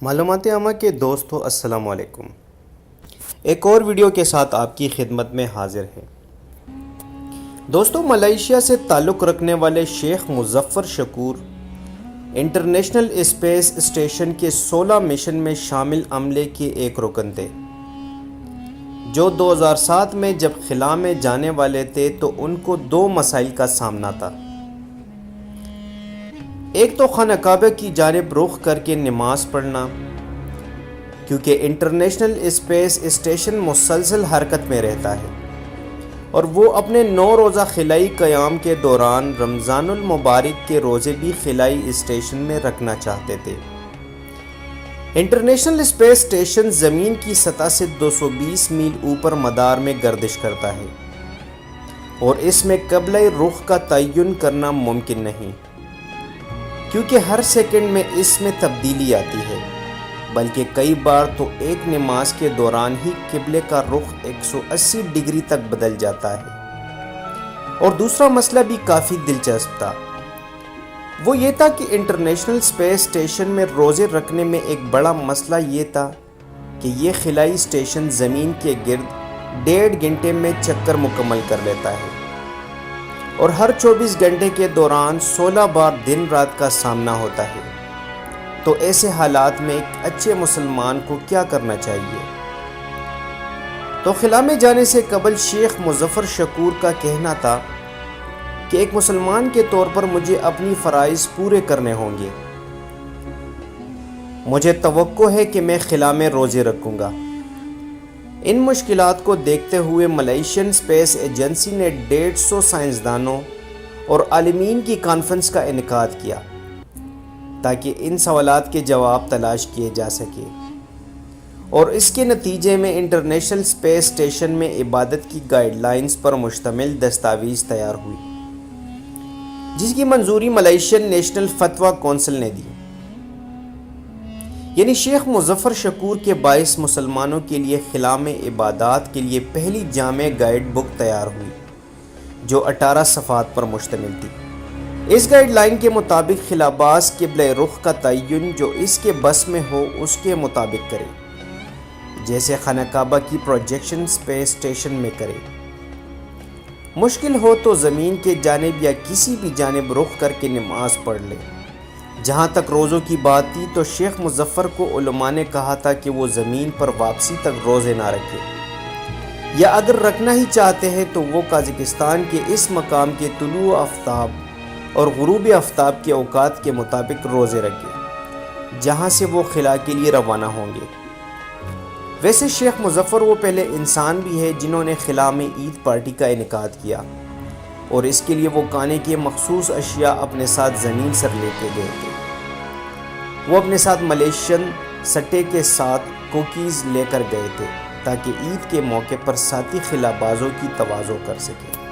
معلومات عامہ کے دوستو السلام علیکم۔ ایک اور ویڈیو کے ساتھ آپ کی خدمت میں حاضر ہے۔ دوستو، ملائیشیا سے تعلق رکھنے والے شیخ مظفر شکور انٹرنیشنل اسپیس اسٹیشن کے 16 مشن میں شامل عملے کے ایک رکن تھے، جو 2007 میں جب خلا میں جانے والے تھے تو ان کو 2 مسائل کا سامنا تھا۔ ایک تو خانہ کعبہ کی جانب رخ کر کے نماز پڑھنا، کیونکہ انٹرنیشنل اسپیس اسٹیشن مسلسل حرکت میں رہتا ہے اور وہ اپنے 9 روزہ خلائی قیام کے دوران رمضان المبارک کے روزے بھی خلائی اسٹیشن میں رکھنا چاہتے تھے۔ انٹرنیشنل اسپیس اسٹیشن زمین کی سطح سے 220 میل اوپر مدار میں گردش کرتا ہے اور اس میں قبلہ رخ کا تعین کرنا ممکن نہیں، کیونکہ ہر سیکنڈ میں اس میں تبدیلی آتی ہے، بلکہ کئی بار تو ایک نماز کے دوران ہی قبلے کا رخ 180 ڈگری تک بدل جاتا ہے۔ اور دوسرا مسئلہ بھی کافی دلچسپ تھا، وہ یہ تھا کہ انٹرنیشنل اسپیس اسٹیشن میں روزے رکھنے میں ایک بڑا مسئلہ یہ تھا کہ یہ خلائی اسٹیشن زمین کے گرد 1.5 گھنٹے میں چکر مکمل کر لیتا ہے اور ہر 24 گھنٹے کے دوران 16 بار دن رات کا سامنا ہوتا ہے۔ تو ایسے حالات میں ایک اچھے مسلمان کو کیا کرنا چاہیے؟ تو خلا میں جانے سے قبل شیخ مظفر شکور کا کہنا تھا کہ ایک مسلمان کے طور پر مجھے اپنی فرائض پورے کرنے ہوں گے۔ مجھے توقع ہے کہ میں خلا میں روزے رکھوں گا۔ ان مشکلات کو دیکھتے ہوئے ملائیشین اسپیس ایجنسی نے 150 سائنسدانوں اور عالمین کی کانفرنس کا انعقاد کیا تاکہ ان سوالات کے جواب تلاش کیے جا سکے، اور اس کے نتیجے میں انٹرنیشنل اسپیس اسٹیشن میں عبادت کی گائیڈ لائنز پر مشتمل دستاویز تیار ہوئی، جس کی منظوری ملائیشین نیشنل فتویٰ کونسل نے دی۔ یعنی شیخ مظفر شکور کے باعث مسلمانوں کے لیے خلا میں عبادات کے لیے پہلی جامع گائیڈ بک تیار ہوئی، جو 18 صفحات پر مشتمل تھی۔ اس گائیڈ لائن کے مطابق خلا باز قبلہ رخ کا تعین جو اس کے بس میں ہو اس کے مطابق کرے، جیسے خانہ کعبہ کی پروجیکشن اسپیس اسٹیشن میں کرے۔ مشکل ہو تو زمین کے جانب یا کسی بھی جانب رخ کر کے نماز پڑھ لے۔ جہاں تک روزوں کی بات تھی تو شیخ مظفر کو علماء نے کہا تھا کہ وہ زمین پر واپسی تک روزے نہ رکھے، یا اگر رکھنا ہی چاہتے ہیں تو وہ قازقستان کے اس مقام کے طلوع آفتاب اور غروب آفتاب کے اوقات کے مطابق روزے رکھے جہاں سے وہ خلا کے لیے روانہ ہوں گے۔ ویسے شیخ مظفر وہ پہلے انسان بھی ہے جنہوں نے خلا میں عید پارٹی کا انعقاد کیا، اور اس کے لیے وہ کھانے کے مخصوص اشیاء اپنے ساتھ زمین سے لے کے گئے تھے۔ وہ اپنے ساتھ ملیشین سٹے کے ساتھ کوکیز لے کر گئے تھے تاکہ عید کے موقع پر ساتھی خلا بازوں کی تواضع کر سکے۔